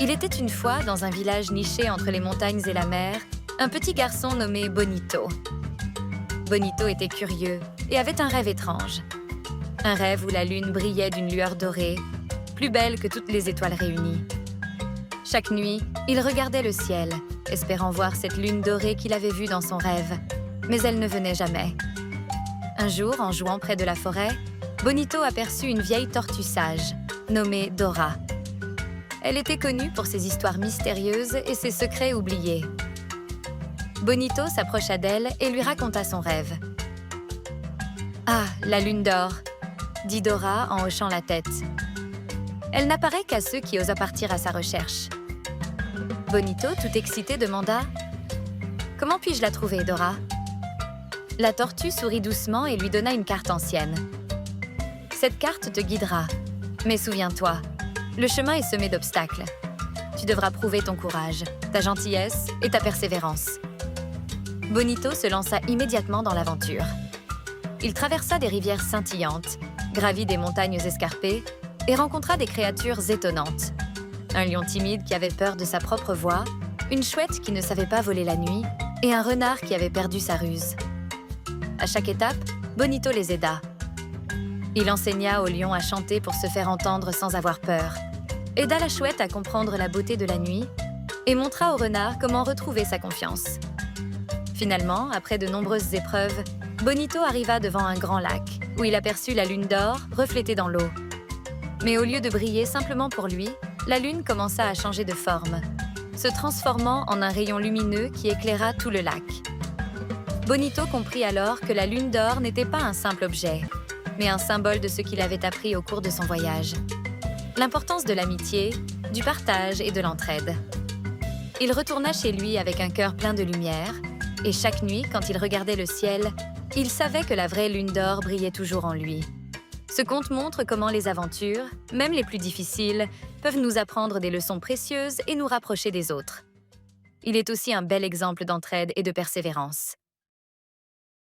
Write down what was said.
Il était une fois, dans un village niché entre les montagnes et la mer, un petit garçon nommé Bonito. Bonito était curieux et avait un rêve étrange. Un rêve où la lune brillait d'une lueur dorée, plus belle que toutes les étoiles réunies. Chaque nuit, il regardait le ciel, espérant voir cette lune dorée qu'il avait vue dans son rêve. Mais elle ne venait jamais. Un jour, en jouant près de la forêt, Bonito aperçut une vieille tortue sage, nommée Dora. Elle était connue pour ses histoires mystérieuses et ses secrets oubliés. Bonito s'approcha d'elle et lui raconta son rêve. « Ah, la lune d'or !» dit Dora en hochant la tête. « Elle n'apparaît qu'à ceux qui osent partir à sa recherche. » Bonito, tout excité, demanda « Comment puis-je la trouver, Dora ?» La tortue sourit doucement et lui donna une carte ancienne. « Cette carte te guidera. Mais souviens-toi, le chemin est semé d'obstacles. Tu devras prouver ton courage, ta gentillesse et ta persévérance. » Bonito se lança immédiatement dans l'aventure. Il traversa des rivières scintillantes, gravit des montagnes escarpées et rencontra des créatures étonnantes. Un lion timide qui avait peur de sa propre voix, une chouette qui ne savait pas voler la nuit et un renard qui avait perdu sa ruse. À chaque étape, Bonito les aida. Il enseigna au lion à chanter pour se faire entendre sans avoir peur, aida la chouette à comprendre la beauté de la nuit et montra au renard comment retrouver sa confiance. Finalement, après de nombreuses épreuves, Bonito arriva devant un grand lac, où il aperçut la lune d'or reflétée dans l'eau. Mais au lieu de briller simplement pour lui, la lune commença à changer de forme, se transformant en un rayon lumineux qui éclaira tout le lac. Bonito comprit alors que la lune d'or n'était pas un simple objet, mais un symbole de ce qu'il avait appris au cours de son voyage. L'importance de l'amitié, du partage et de l'entraide. Il retourna chez lui avec un cœur plein de lumière, et chaque nuit, quand il regardait le ciel, il savait que la vraie lune d'or brillait toujours en lui. Ce conte montre comment les aventures, même les plus difficiles, peuvent nous apprendre des leçons précieuses et nous rapprocher des autres. Il est aussi un bel exemple d'entraide et de persévérance.